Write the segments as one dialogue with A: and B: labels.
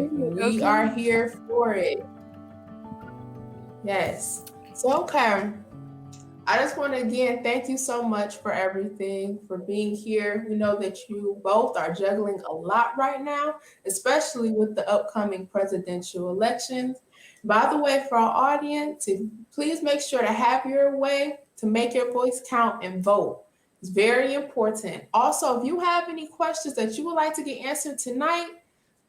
A: We are here for it. Yes. So, okay. I just want to again thank you so much for everything, for being here. We know that you both are juggling a lot right now, especially with the upcoming presidential elections. By the way, for our audience, please make sure to have your way to make your voice count and vote. It's very important. Also, if you have any questions that you would like to get answered tonight,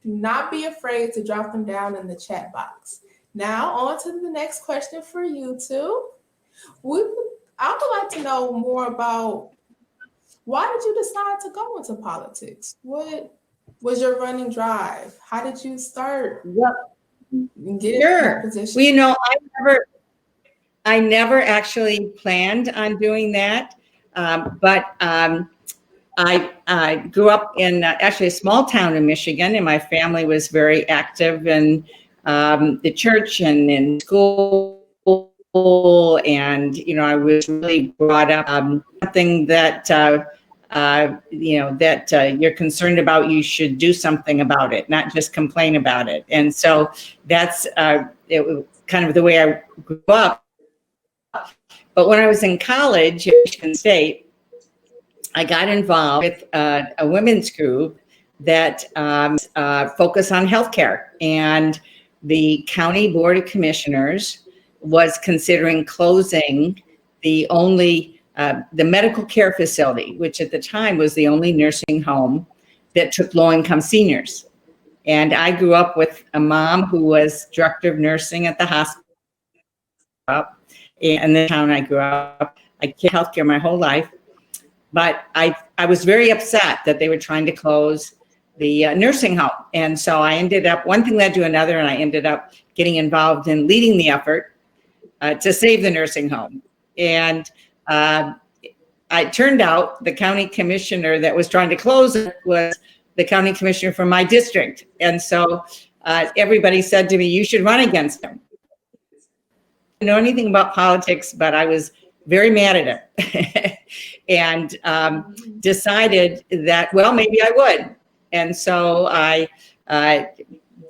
A: do not be afraid to drop them down in the chat box. Now, on to the next question for you two. I would like to know more about why did you decide to go into politics? What was your running drive? How did you start
B: get in that position? Well, you know, I never actually planned on doing that, but I grew up in actually a small town in Michigan, and my family was very active in the church and in school. And, you know, I was really brought up something that, you know, that you're concerned about, you should do something about it, not just complain about it. And so that's it was kind of the way I grew up. But when I was in college at Michigan State, I got involved with a women's group that focused on healthcare. And the County Board of Commissioners was considering closing the medical care facility, which at the time was the only nursing home that took low-income seniors. And I grew up with a mom who was director of nursing at the hospital. And the town I grew up, I did healthcare my whole life. But I was very upset that they were trying to close the nursing home. And so I ended up, one thing led to another, and I ended up getting involved in leading the effort to save the nursing home. And it turned out the county commissioner that was trying to close it was the county commissioner from my district. And so everybody said to me, you should run against him. I didn't know anything about politics, but I was very mad at it and decided that, well, maybe I would. And so I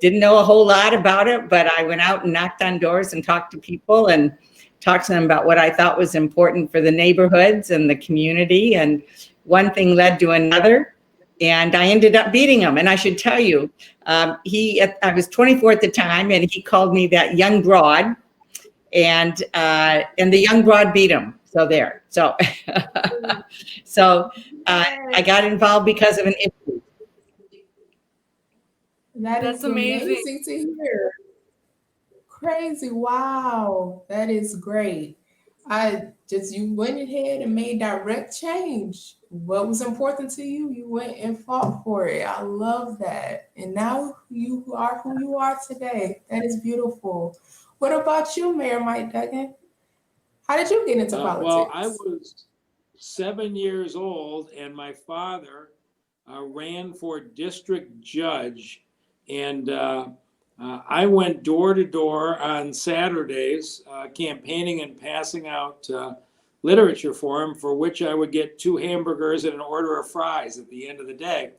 B: didn't know a whole lot about it, but I went out and knocked on doors and talked to people and talked to them about what I thought was important for the neighborhoods and the community. And one thing led to another, and I ended up beating him. And I should tell you, I was 24 at the time, and he called me that young broad, and the young broad beat him. So there. So, I got involved because of an issue.
A: That's amazing to hear. Crazy. Wow. That is great. You went ahead and made direct change. What was important to you, you went and fought for it. I love that. And now you are who you are today. That is beautiful. What about you, Mayor Mike Duggan? How did you get into politics?
C: Well, I was 7 years old, and my father ran for district judge. And I went door to door on Saturdays, campaigning and passing out literature for him, for which I would get 2 hamburgers and an order of fries at the end of the day.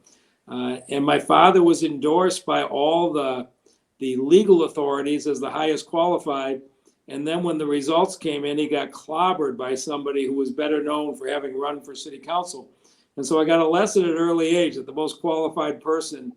C: And my father was endorsed by all the legal authorities as the highest qualified. And then when the results came in, he got clobbered by somebody who was better known for having run for city council. And so I got a lesson at an early age that the most qualified person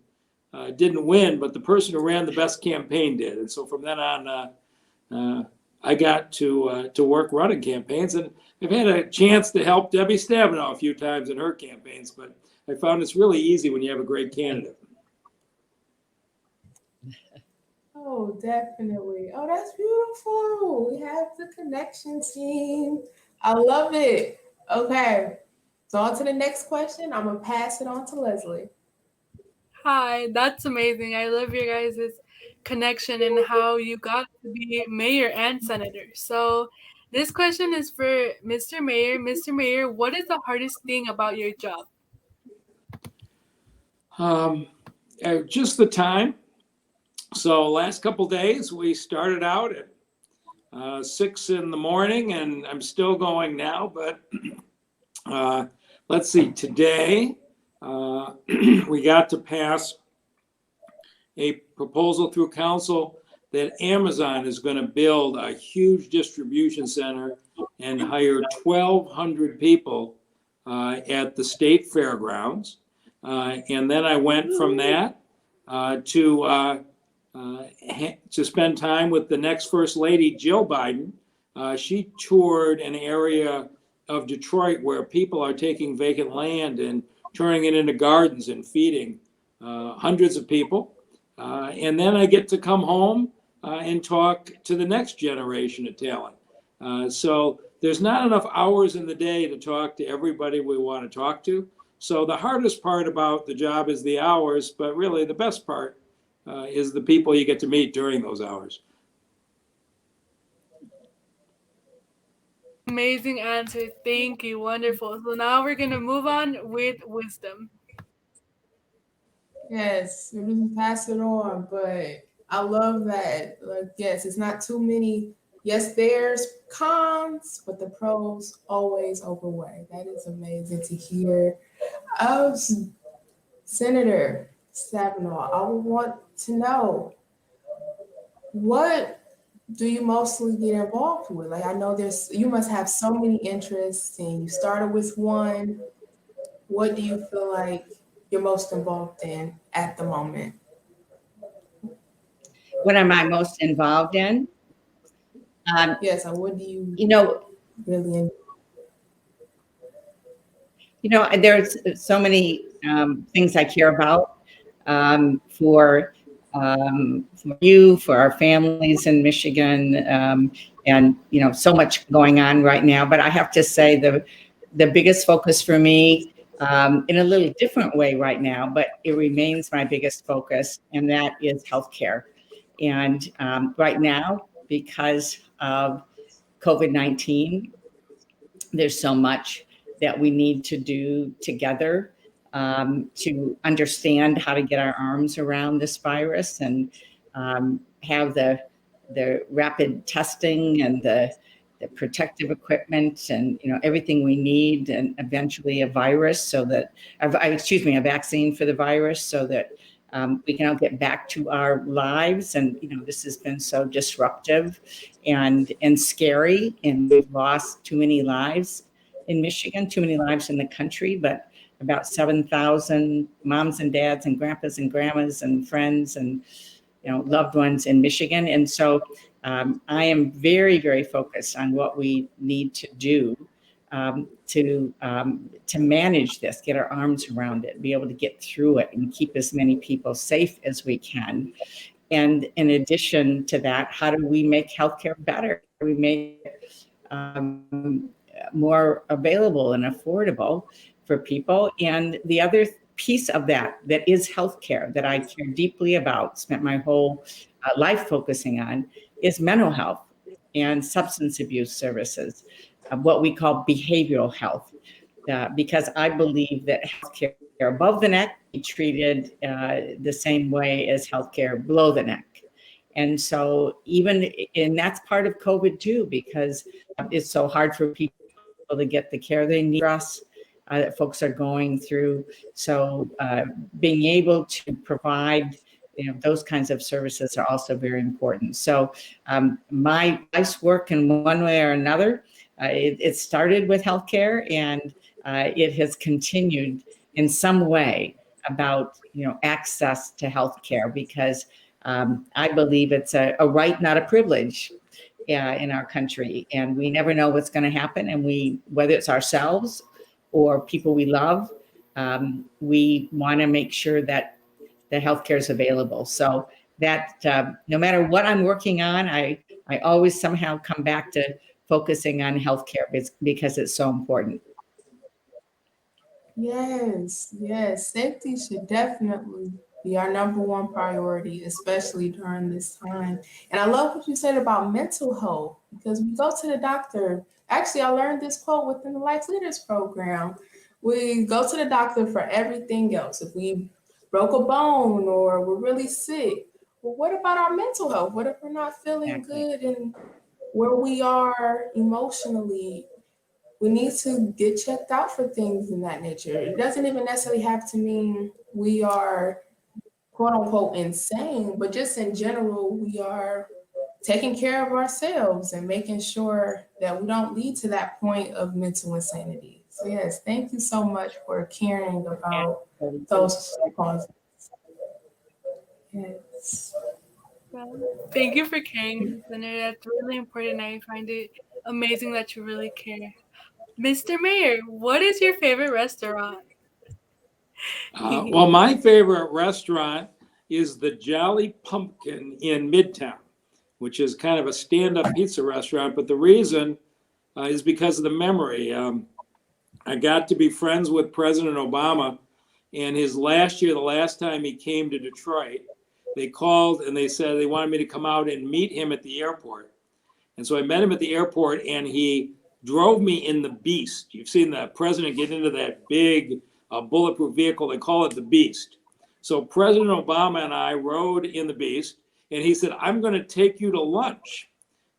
C: didn't win, but the person who ran the best campaign did. And so from then on, I got to work running campaigns, and I've had a chance to help Debbie Stabenow a few times in her campaigns, but I found it's really easy when you have a great candidate.
A: Oh, definitely. Oh, that's beautiful. We have the connection team. I love it. Okay. So on to the next question. I'm going to pass it on to Lessely.
D: Hi, that's amazing. I love your guys' connection and how you got to be mayor and senator. So this question is for Mr. Mayor. Mr. Mayor, what is the hardest thing about your job?
C: Just the time. So last couple days, we started out at 6 in the morning, and I'm still going now, but let's see, today we got to pass a proposal through council that Amazon is going to build a huge distribution center and hire 1,200 people at the state fairgrounds. And then I went from that to spend time with the next First Lady, Jill Biden. She toured an area of Detroit where people are taking vacant land and turning it into gardens and feeding hundreds of people. And then I get to come home and talk to the next generation of talent. So there's not enough hours in the day to talk to everybody we want to talk to. So the hardest part about the job is the hours, but really the best part is the people you get to meet during those hours.
D: Amazing answer. Thank you. Wonderful. So now we're going to move on with wisdom.
A: Yes, we can pass it on, but I love that. Like, yes, it's not too many. Yes, there's cons, but the pros always outweigh. That is amazing to hear. Senator Stabenow, I would want to know, what do you mostly get involved with? Like, I know you must have so many interests, and you started with one. What do you feel like you're most involved in at the moment?
B: What am I most involved in?
A: Yes, and what do you really
B: There's so many things I care about for you, for our families in Michigan, and so much going on right now. But I have to say the biggest focus for me, in a little different way right now, but it remains my biggest focus, and that is healthcare. And right now, because of COVID-19, there's so much that we need to do together to understand how to get our arms around this virus and have the rapid testing and the protective equipment and everything we need, and eventually a vaccine for the virus, so that we can all get back to our lives. And this has been so disruptive and scary, and we've lost too many lives in Michigan, too many lives in the country, but about 7,000 moms and dads and grandpas and grandmas and friends and loved ones in Michigan. And so I am very, very focused on what we need to do to manage this, get our arms around it, be able to get through it, and keep as many people safe as we can. And in addition to that, how do we make healthcare better? How do we make it more available and affordable for people? And the other piece of that is healthcare that I care deeply about, spent my whole life focusing on, is mental health and substance abuse services, what we call behavioral health, because I believe that healthcare above the neck be treated the same way as healthcare below the neck. And so and that's part of COVID too, because it's so hard for people to get the care they need that folks are going through. So being able to provide those kinds of services are also very important. So my life's work, in one way or another, it started with healthcare, and it has continued in some way about access to healthcare, because I believe it's a right, not a privilege in our country, and we never know what's going to happen. And whether it's ourselves or people we love, we want to make sure that the healthcare is available. So that no matter what I'm working on, I always somehow come back to focusing on healthcare because it's so important.
A: Yes, safety should definitely be our number one priority, especially during this time. And I love what you said about mental health, because we go to the doctor. Actually, I learned this quote within the Life Leaders program. We go to the doctor for everything else. If we broke a bone or we're really sick, well, what about our mental health? What if we're not feeling good and where we are emotionally? We need to get checked out for things in that nature. It doesn't even necessarily have to mean we are quote unquote insane, but just in general, we are taking care of ourselves and making sure that we don't lead to that point of mental insanity. So yes, thank you so much for caring about those causes. Yes.
D: Well, thank you for caring, Senator. That's really important. I find it amazing that you really care. Mr. Mayor, what is your favorite restaurant?
C: Well, my favorite restaurant is the Jolly Pumpkin in Midtown, which is kind of a stand-up pizza restaurant. But the reason is because of the memory. I got to be friends with President Obama, and his last year, the last time he came to Detroit, they called and they said they wanted me to come out and meet him at the airport. And so I met him at the airport, and he drove me in the Beast. You've seen the president get into that big bulletproof vehicle. They call it the Beast. So President Obama and I rode in the Beast, and he said, I'm going to take you to lunch.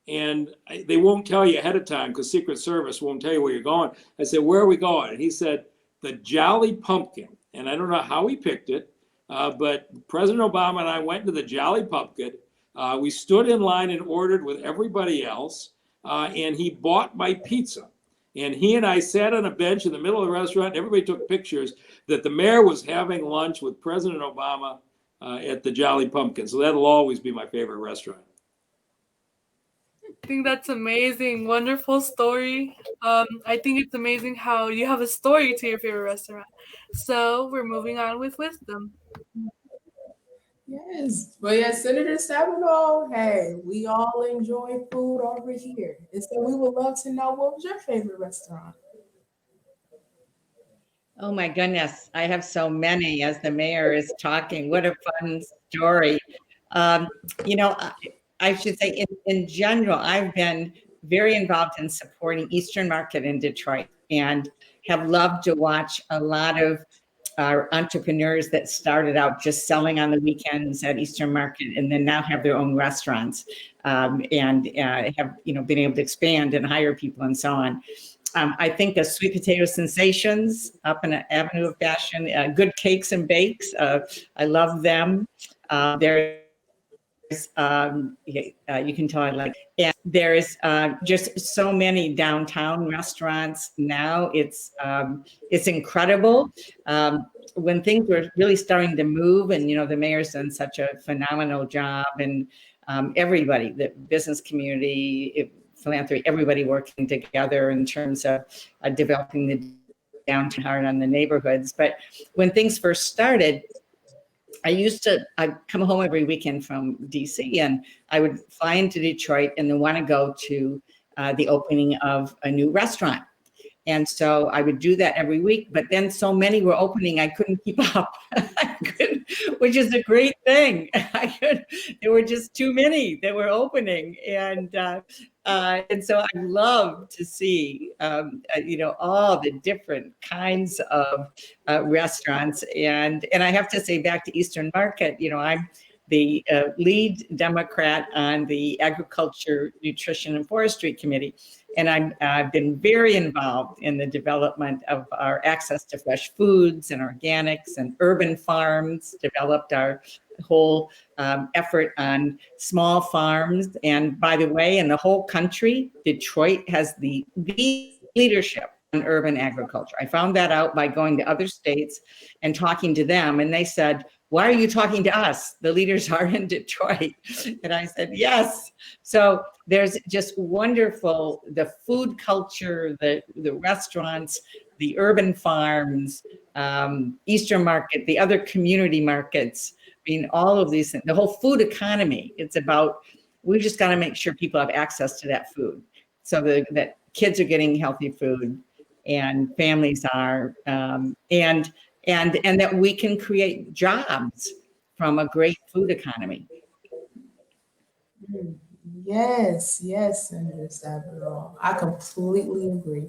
C: And they won't tell you ahead of time because Secret Service won't tell you where you're going. I said, where are we going? And he said, the Jolly Pumpkin. And I don't know how he picked it, but President Obama and I went to the Jolly Pumpkin. We stood in line and ordered with everybody else, and he bought my pizza. And he and I sat on a bench in the middle of the restaurant. And everybody took pictures that the mayor was having lunch with President Obama at the Jolly Pumpkin. So that'll always be my favorite restaurant.
D: I think that's amazing. Wonderful story. I think it's amazing how you have a story to your favorite restaurant. So we're moving on with wisdom.
A: Yes. But yes, Senator Stabenow, hey, we all enjoy food over here. And so we would love to know, what was your favorite restaurant?
B: Oh my goodness, I have so many as the mayor is talking. What a fun story. Um, you know, I should say in general, I've been very involved in supporting Eastern Market in Detroit and have loved to watch a lot of our entrepreneurs that started out just selling on the weekends at Eastern Market and then now have their own restaurants and have, been able to expand and hire people and so on. I think the sweet potato sensations up in an Avenue of Fashion, good cakes and bakes. I love them. There's you can tell I like, and there's just so many downtown restaurants now. It's incredible. When things were really starting to move, and the mayor's done such a phenomenal job, and everybody, the business community, philanthropy, everybody working together in terms of developing the downtown heart on the neighborhoods. But when things first started, I'd come home every weekend from DC, and I would fly into Detroit and then want to go to the opening of a new restaurant. And so I would do that every week, but then so many were opening, I couldn't keep up, which is a great thing. There were just too many that were opening. And so I love to see, all the different kinds of restaurants. And I have to say, back to Eastern Market, I'm the lead Democrat on the Agriculture, Nutrition, and Forestry Committee. And I've been very involved in the development of our access to fresh foods and organics and urban farms, developed our whole effort on small farms. And by the way, in the whole country, Detroit has the leadership on urban agriculture. I found that out by going to other states and talking to them. And they said, why are you talking to us? The leaders are in Detroit. And I said, yes. So there's just wonderful, the food culture, the restaurants, the urban farms, Eastern Market, the other community markets. I mean, all of these things, the whole food economy, it's about, we just got to make sure people have access to that food so that kids are getting healthy food and families are, and that we can create jobs from a great food economy.
A: Yes, Senator Stabenow. I completely agree.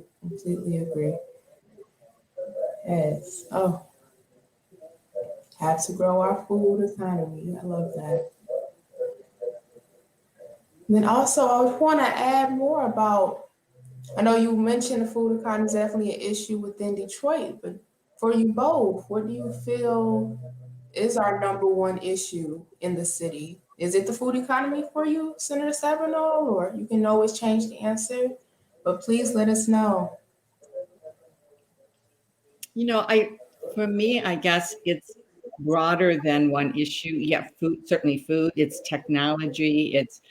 A: Yes. Oh, have to grow our food economy. I love that. And then also, I would want to add more about, I know you mentioned the food economy is definitely an issue within Detroit, but for you both, what do you feel is our number one issue in the city? Is it the food economy for you, Senator Stabenow, or you can always change the answer, but please let us know.
B: For me, I guess it's broader than one issue. Yeah, food, certainly food. It's technology. It's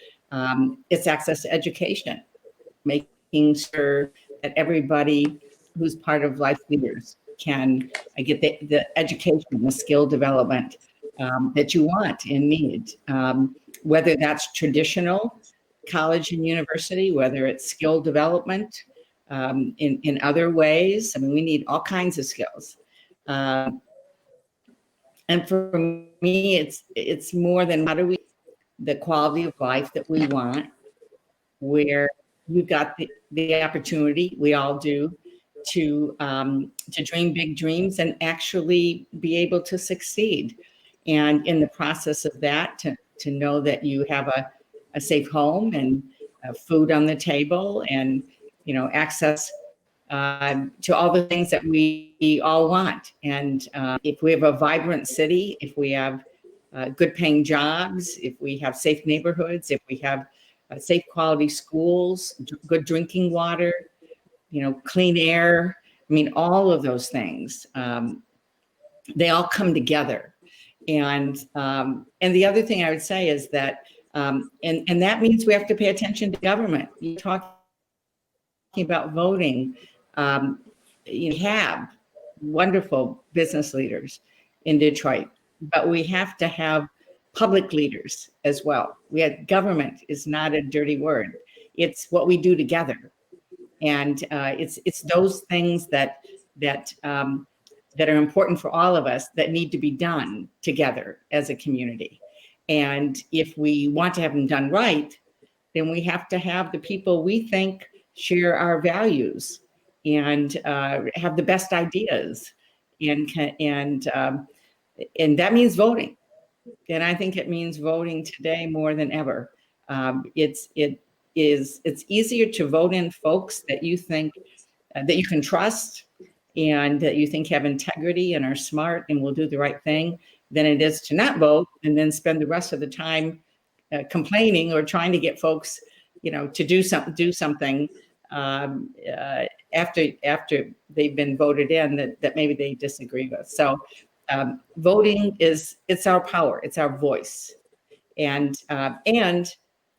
B: access to education, making sure that everybody who's part of life leaders can get the education, the skill development that you want and need, whether that's traditional college and university, whether it's skill development in other ways. I mean, we need all kinds of skills. And for me, it's more than how do we the quality of life that we want, where you've got the opportunity, we all do, to dream big dreams and actually be able to succeed. And in the process of that, to know that you have a safe home and food on the table and, access to all the things that we all want. And if we have a vibrant city, if we have good paying jobs, if we have safe neighborhoods, if we have safe quality schools, good drinking water, clean air, I mean, all of those things, they all come together. And the other thing I would say is that, and that means we have to pay attention to government. You're talking about voting. You have wonderful business leaders in Detroit, but we have to have public leaders as well. Government is not a dirty word. It's what we do together. And it's those things that are important for all of us that need to be done together as a community. And if we want to have them done right, then we have to have the people we think share our values and have the best ideas, and that means voting. And I think it means voting today more than ever. It's easier to vote in folks that you think that you can trust and that you think have integrity and are smart and will do the right thing than it is to not vote and then spend the rest of the time complaining or trying to get folks, to do something after they've been voted in that maybe they disagree with. So voting it's our power, it's our voice, and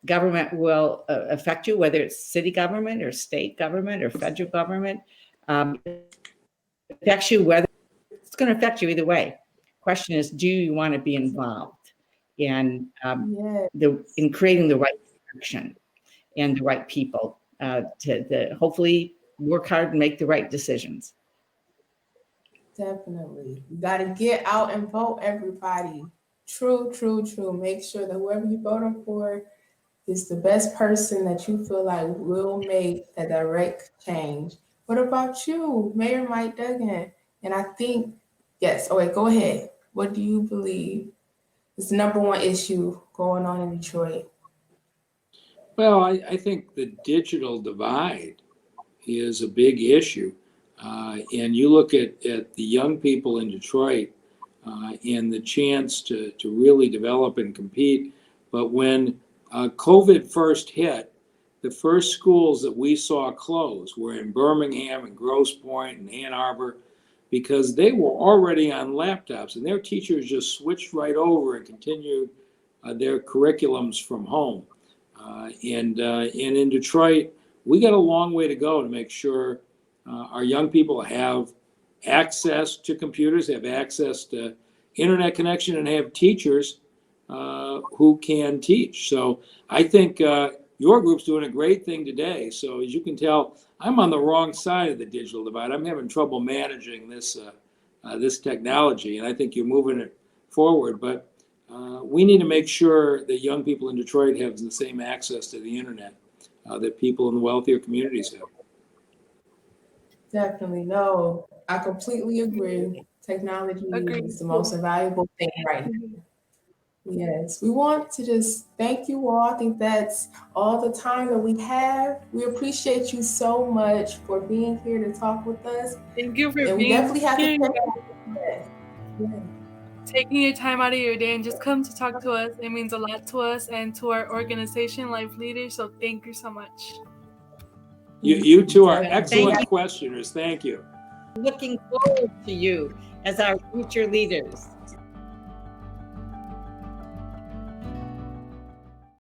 B: government will affect you, whether it's city government or state government or federal government. It affects you whether it's going to affect you either way. Question is, do you want to be involved in in creating the right direction and the right people to hopefully work hard and make the right decisions?
A: Definitely. You got to get out and vote, everybody. True, true, true. Make sure that whoever you're voting for is the best person that you feel like will make a direct change. What about you, Mayor Mike Duggan? And I think, yes, oh wait, go ahead. What do you believe is the number one issue going on in Detroit?
C: Well, I think the digital divide is a big issue. And you look at the young people in Detroit and the chance to really develop and compete. But when COVID first hit, the first schools that we saw close were in Birmingham and Grosse Pointe and Ann Arbor, because they were already on laptops and their teachers just switched right over and continued their curriculums from home. And in Detroit, we got a long way to go to make sure our young people have access to computers, have access to internet connection, and have teachers who can teach. So I think your group's doing a great thing today. So as you can tell, I'm on the wrong side of the digital divide. I'm having trouble managing this technology, and I think you're moving it forward. But we need to make sure that young people in Detroit have the same access to the internet that people in the wealthier communities have.
A: Definitely. No, I completely agree. Technology is the most valuable thing right now. Yes, we want to just thank you all. I think that's all the time that we have. We appreciate you so much for being here to talk with us.
D: Thank you for
A: And we
D: being
A: definitely have to
D: here.
A: check out. Yes.
D: taking your time out of your day and just come to talk to us. It means a lot to us and to our organization, Life Leaders. So thank you so much.
C: You two are
B: Thank
C: excellent
B: you.
C: questioners. Thank you.
B: Looking forward to you as our future leaders.